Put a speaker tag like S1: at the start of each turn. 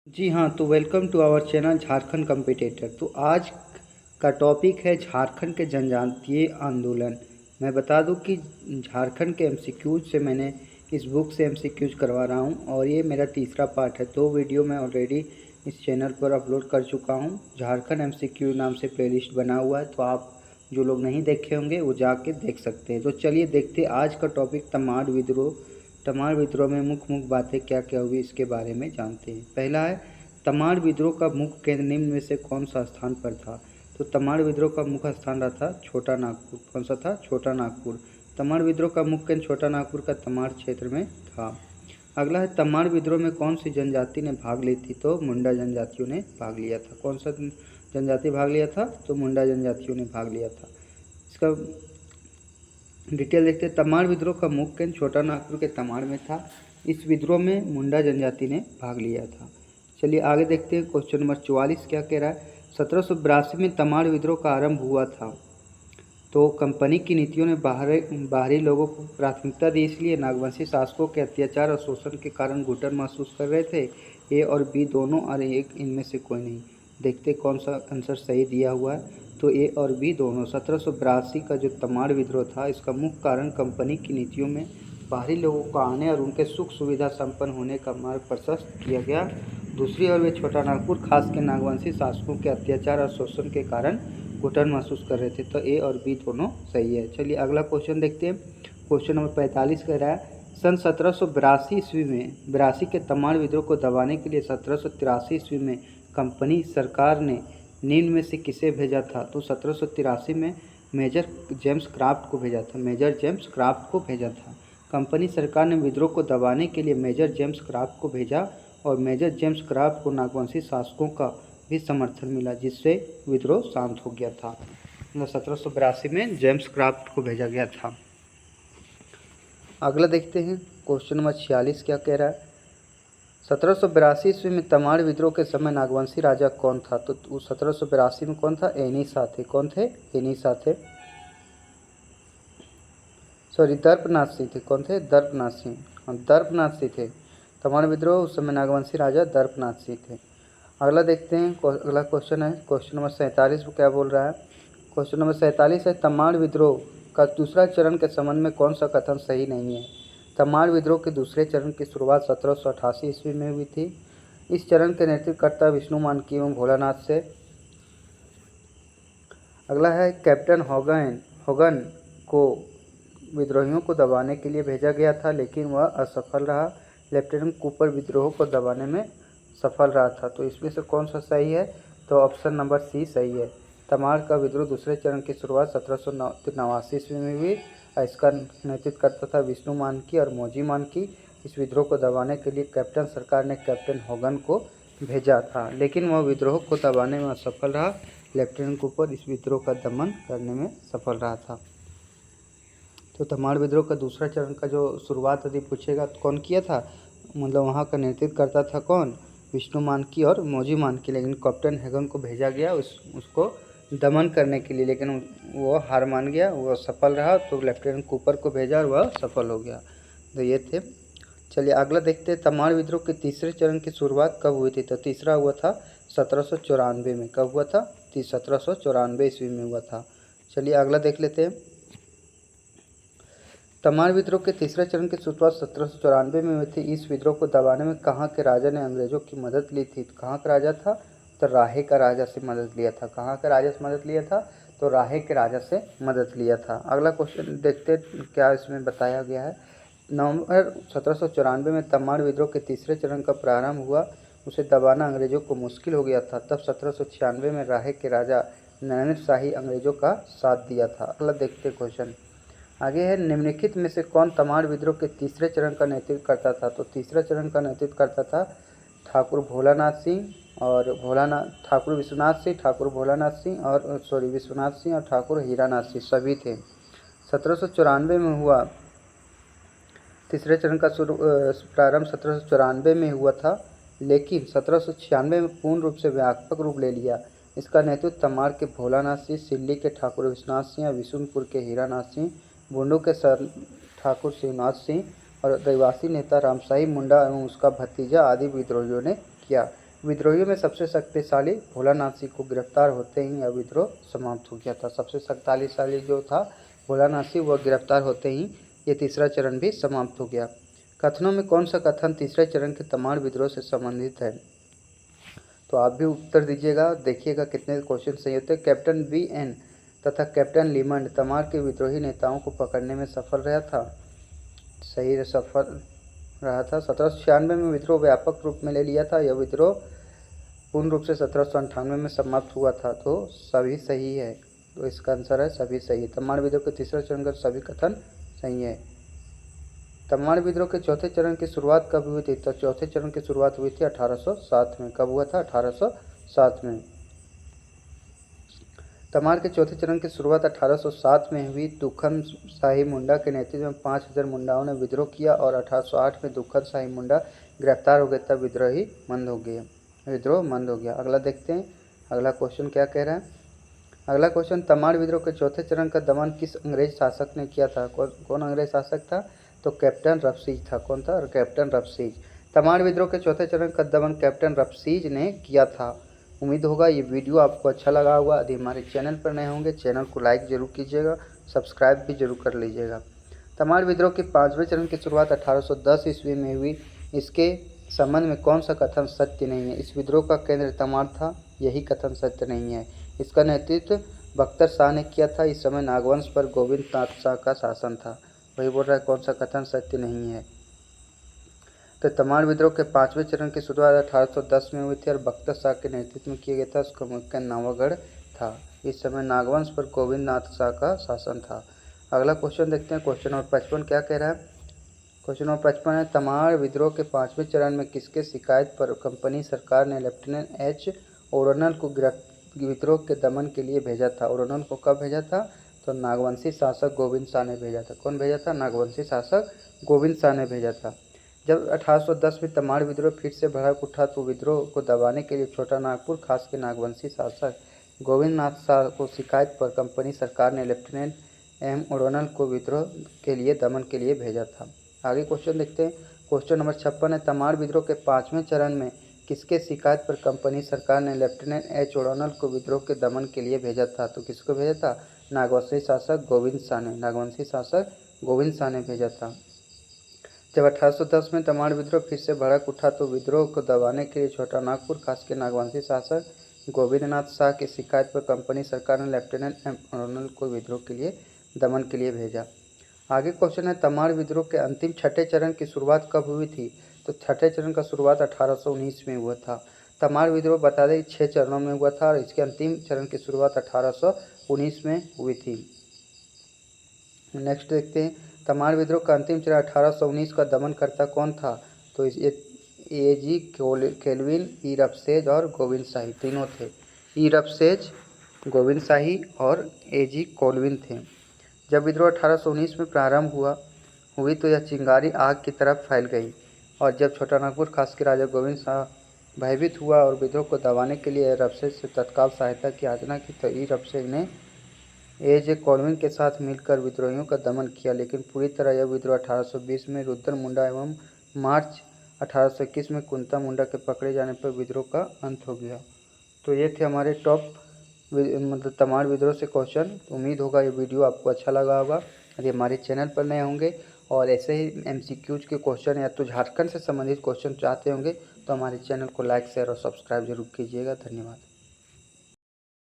S1: जी हाँ, तो welcome to our channel Jharkhand competitor. तो आज का टॉपिक है झारखंड के जनजातीय आंदोलन। मैं बता दूं कि झारखंड के एमसीक्यूज से मैंने इस बुक से एमसीक्यूज करवा रहा हूं और ये मेरा तीसरा पार्ट है। 2 वीडियो मैं ऑलरेडी इस चैनल पर अपलोड कर चुका हूं। झारखंड एमसीक्यू नाम से प्लेलिस्ट बना हुआ है, तो आप जो लोग नहीं देखे होंगे वो जाके देख सकते हैं। तो चलिए देखते हैं आज का टॉपिक तमाड़ विद्रोह। तमाड़ विद्रोह में मुख्य बातें क्या क्या हुई इसके बारे में जानते हैं। पहला है तमाड़ विद्रोह का मुख्य केंद्र निम्न में से कौन सा स्थान पर था। तो तमाड़ विद्रोह का मुख्य स्थान रहा था छोटा नागपुर। कौन सा था? छोटा नागपुर। तमाड़ विद्रोह का मुख्य केंद्र छोटा नागपुर का तमाड़ क्षेत्र में था। अगला है तमाड़ विद्रोह में कौन सी जनजाति ने भाग ली थी। तो मुंडा जनजातियों ने भाग लिया था। कौन सा जनजाति भाग लिया था? तो मुंडा जनजातियों ने भाग लिया था। इसका डिटेल देखते हैं। तमाड़ विद्रोह का मुख्य केंद्र छोटा नागपुर के तमाड़ में था। इस विद्रोह में मुंडा जनजाति ने भाग लिया था। चलिए आगे देखते हैं। क्वेश्चन नंबर 44 क्या कह रहा है। 1782 में तमाड़ विद्रोह का आरंभ हुआ था। तो कंपनी की नीतियों ने बाहरी लोगों को प्राथमिकता दी, इसलिए नागवंशी शासकों के अत्याचार और शोषण के कारण घुटन महसूस कर रहे थे। ए और बी दोनों और एक इनमें से कोई नहीं। देखते कौन सा आंसर सही दिया हुआ है। तो ए और बी दोनों। 1782 का जो तमाड़ विद्रोह था, इसका मुख्य कारण कंपनी की नीतियों में बाहरी लोगों को आने और उनके सुख सुविधा संपन्न होने का मार्ग प्रशस्त किया गया। दूसरी ओर वे छोटा नागपुर खास के नागवंशी शासकों के अत्याचार और शोषण के कारण घुटन महसूस कर रहे थे। तो ए और बी दोनों सही है। चलिए अगला क्वेश्चन देखते हैं। क्वेश्चन नंबर 45 कह रहा है सन 1782 ईस्वी में 82 के तमाड़ विद्रोह को दबाने के लिए 1783 ईस्वी में कंपनी सरकार ने निम्न में से किसे भेजा था। तो 1783 में मेजर जेम्स क्राफ्ट को भेजा था। मेजर जेम्स क्राफ्ट को भेजा था। कंपनी सरकार ने विद्रोह को दबाने के लिए मेजर जेम्स क्राफ्ट को भेजा और मेजर जेम्स क्राफ्ट को नागवंशी शासकों का भी समर्थन मिला, जिससे विद्रोह शांत हो गया था। 1782 में जेम्स क्राफ्ट को भेजा गया था। अगला देखते हैं। क्वेश्चन नंबर 46 क्या कह रहा है। 1782 ईस्वी में तमाड़ विद्रोह के समय नागवंशी राजा कौन था। तो 1782 में कौन था? एनीसा थे। कौन थे? एनीसा थे। सॉरी, दर्पनाथ सिंह थे। कौन थे? दर्पनाथ सिंह। दर्पनाथ सिंह थे। तमाड़ विद्रोह उस समय नागवंशी राजा दर्पनाथ सिंह थे। अगला देखते हैं। अगला क्वेश्चन है क्वेश्चन नंबर 47 को क्या बोल रहा है। क्वेश्चन नंबर 47 है तमाड़ विद्रोह का दूसरा चरण के संबंध में कौन सा कथन सही नहीं है। तमाड़ विद्रोह के दूसरे चरण की शुरुआत 1788 ईस्वी में हुई थी। इस चरण के नेतृत्वकर्ता विष्णु मानकी एवं भोलानाथ से। अगला है कैप्टन होगन को विद्रोहियों को दबाने के लिए भेजा गया था, लेकिन वह असफल रहा। लेफ्टिनेंट कूपर विद्रोह को दबाने में सफल रहा था। तो इसमें से कौन सा सही है। तो ऑप्शन नंबर सी सही है। तमाड़ का विद्रोह दूसरे चरण की शुरुआत 1789 ईस्वी में हुई और इसका नेतृत्व करता था विष्णु मानकी और मौजी मानकी। इस विद्रोह को दबाने के लिए कैप्टन सरकार ने कैप्टन होगन को भेजा था, लेकिन वह विद्रोह को दबाने में असफल रहा। लेफ्टिनेंट कूपर इस विद्रोह का दमन करने में सफल रहा था। तो तमाड़ विद्रोह का दूसरा चरण का जो शुरुआत यदि पूछेगा तो कौन किया था, मतलब वहाँ का नेतृत्व करता था कौन? विष्णु मानकी और मौजी मानकी। लेकिन कैप्टन हेगन को भेजा गया उसको दमन करने के लिए, लेकिन वो हार मान गया, वो सफल रहा। तो लेफ्टिनेंट कूपर को भेजा और वह सफल हो गया। तो ये थे। चलिए अगला देखते हैं। तमाड़ विद्रोह के तीसरे चरण की शुरुआत कब हुई थी। तो तीसरा हुआ था 1794 में। कब हुआ था? 1794 ईस्वी में हुआ था। चलिए अगला देख लेते हैं। तमाड़ विद्रोह के तीसरे चरण की शुरुआत 1794 में हुई थी। इस विद्रोह को दबाने में कहाँ के राजा ने अंग्रेजों की मदद ली थी। कहाँ का राजा था? तो राहे का राजा से मदद लिया था। कहाँ का राजा से मदद लिया था? तो राहे के राजा से मदद लिया था। अगला क्वेश्चन देखते क्या इसमें बताया गया है। नवंबर 1794 में तमाड़ विद्रोह के तीसरे चरण का प्रारंभ हुआ। उसे दबाना अंग्रेजों को मुश्किल हो गया था। तब 1796 में राहे के राजा नैमिष शाही अंग्रेजों का साथ दिया था। अगला देखते क्वेश्चन आगे है। निम्नलिखित में से कौन तमाड़ विद्रोह के तीसरे चरण का नेतृत्व करता था। तो तीसरा चरण का नेतृत्व करता था ठाकुर भोलानाथ सिंह और ठाकुर विश्वनाथ सिंह, ठाकुर भोलानाथ सिंह और विश्वनाथ सिंह और ठाकुर हीरानाथ सिंह सभी थे। 1794 में हुआ। तीसरे चरण का प्रारंभ 1794 में हुआ था, लेकिन 1796 में पूर्ण रूप से व्यापक रूप ले लिया। इसका नेतृत्व तमाड़ के भोलानाथ सिंह, सिल्ली के ठाकुर विश्वनाथ सिंह और विशुनपुर के हीरानाथ सिंह, बुंडू के सर ठाकुर शिवनाथ सिंह और आदिवासी नेता रामशाही मुंडा एवं उसका भतीजा आदि विद्रोहियों ने किया। विद्रोहियों में सबसे शक्तिशाली भोलानाथ सिंह को गिरफ्तार होते ही यह विद्रोह समाप्त हो गया था। सबसे शक्तिशाली जो था भोलानाथ सिंह, वह गिरफ्तार होते ही ये तीसरा चरण भी समाप्त हो गया। कथनों में कौन सा कथन तीसरे चरण के तमाड़ विद्रोह से संबंधित है? तो आप भी उत्तर दीजिएगा, देखिएगा कितने क्वेश्चन सही होते हैं। Captain VN. तथा कैप्टन लीमंड तमाड़ के विद्रोही नेताओं को पकड़ने में सफल रहा था। सही सफल रहा था। 1796 में विद्रोह व्यापक रूप में ले लिया था। यह विद्रोह पूर्ण रूप से 1798 में समाप्त हुआ था। तो सभी सही है, तो इसका आंसर है सभी सही है। तमाड़ विद्रोह के तीसरे चरण का सभी कथन सही है। तमाड़ विद्रोह के चौथे चरण की शुरुआत कब हुई थी? तो चौथे चरण की शुरुआत हुई थी 1807 में। कब हुआ था? 1807 में। तमाड़ के चौथे चरण की शुरुआत 1807 में हुई। दुखन शाही मुंडा के नेतृत्व में 5000 मुंडाओं ने विद्रोह किया और 1808 में दुखन शाही मुंडा गिरफ्तार हो गए, तब विद्रोह मंद हो गया। अगला देखते हैं, अगला क्वेश्चन क्या कह रहा है। अगला क्वेश्चन, तमाड़ विद्रोह के चौथे चरण का दमन किस अंग्रेज शासक ने किया था? कौन अंग्रेज शासक था? तो कैप्टन रफसीज था। कौन था? कैप्टन रफसीज। तमाड़ विद्रोह के चौथे चरण का दमन कैप्टन रफसीज ने किया था। उम्मीद होगा ये वीडियो आपको अच्छा लगा होगा। यदि हमारे चैनल पर नए होंगे, चैनल को लाइक जरूर कीजिएगा, सब्सक्राइब भी जरूर कर लीजिएगा। तमाड़ विद्रोह के पाँचवें चरण की शुरुआत 1810 ईस्वी में हुई। इसके संबंध में कौन सा कथन सत्य नहीं है? इस विद्रोह का केंद्र तमाड़ था, यही कथन सत्य नहीं है। इसका नेतृत्व बख्तर शाह ने किया था। इस समय नागवंश पर गोविंद नाथ शाह का शासन था। वही बोल रहा है कौन सा कथन सत्य नहीं है। तो तमाड़ विद्रोह के पाँचवें चरण की शुरुआत 1810 में हुई थी और बख्तर शाह के नेतृत्व में किया गया था। उसका मुख्य नवागढ़ था। इस समय नागवंश पर गोविंद नाथ शाह का शासन था। अगला क्वेश्चन देखते हैं। क्वेश्चन नंबर 55 क्या कह रहा है? क्वेश्चन नंबर 55 है, तमाड़ विद्रोह के पाँचवें चरण में किसके शिकायत पर कंपनी सरकार ने लेफ्टिनेंट एच. ओडोनल को विद्रोह के दमन के लिए भेजा था? ओडोनल को कब भेजा था? तो नागवंशी शासक गोविंद शाह ने भेजा था। कौन भेजा था? नागवंशी शासक गोविंद शाह ने भेजा था। जब 1810 में तमाड़ विद्रोह फिर से भड़क उठा तो विद्रोह को दबाने के लिए छोटा नागपुर खास के नागवंशी शासक गोविंद नाथ शाह को शिकायत पर कंपनी सरकार ने लेफ्टिनेंट एम. ओडोनल को विद्रोह के लिए दमन के लिए भेजा था। आगे क्वेश्चन देखते हैं। क्वेश्चन नंबर 56 है, तमाड़ विद्रोह के पाँचवें चरण में किसके शिकायत पर कंपनी सरकार ने लेफ्टिनेंट एच. ओडोनल को विद्रोह के दमन के लिए भेजा था? तो किसको भेजा था? नागवंशी शासक गोविंद शाह ने। नागवंशी शासक गोविंद शाह ने भेजा था। जब 1810 में तमाड़ विद्रोह फिर से भड़क उठा तो विद्रोह को दबाने के लिए छोटा नागपुर खास के नागवंशी शासक गोविंदनाथ शाह की शिकायत पर कंपनी सरकार ने लेफ्टिनेंट एम. ओडोनल को विद्रोह के लिए दमन के लिए भेजा। आगे क्वेश्चन है, तमाड़ विद्रोह के अंतिम छठे चरण की शुरुआत कब हुई थी? तो छठे चरण का शुरुआत 1819 में हुआ था। तमाड़ विद्रोह बता दें 6 चरणों में हुआ था और इसके अंतिम चरण की शुरुआत 1819 में हुई थी। नेक्स्ट देखते हैं, तमाड़ विद्रोह का अंतिम चरण 1819 का दमनकर्ता कौन था? तो ए.जी. केल्विन, ई. रफसेज और गोविंद शाही तीनों थे। ई. रफसेज, गोविंद शाही और ए.जी. कोल्विन थे। जब विद्रोह 1819 में प्रारंभ हुई तो यह चिंगारी आग की तरफ फैल गई और जब छोटा नागपुर खास के राजा गोविंद शाह भयभीत हुआ और विद्रोह को दबाने के लिए रफसेज से तत्काल सहायता की याचना की तो ई. रफसेज ने ए.जे. कोल्विन के साथ मिलकर विद्रोहियों का दमन किया, लेकिन पूरी तरह यह विद्रोह 1820 में रुद्र मुंडा एवं मार्च 1821 में कुंता मुंडा के पकड़े जाने पर विद्रोह का अंत हो गया। तो ये थे हमारे टॉप मतलब तमाड़ विद्रोह से क्वेश्चन। उम्मीद होगा ये वीडियो आपको अच्छा लगा होगा। यदि हमारे चैनल पर नए होंगे और ऐसे ही MCQs के क्वेश्चन या तो झारखंड से संबंधित क्वेश्चन चाहते होंगे तो हमारे चैनल को लाइक, शेयर और सब्सक्राइब जरूर कीजिएगा। धन्यवाद।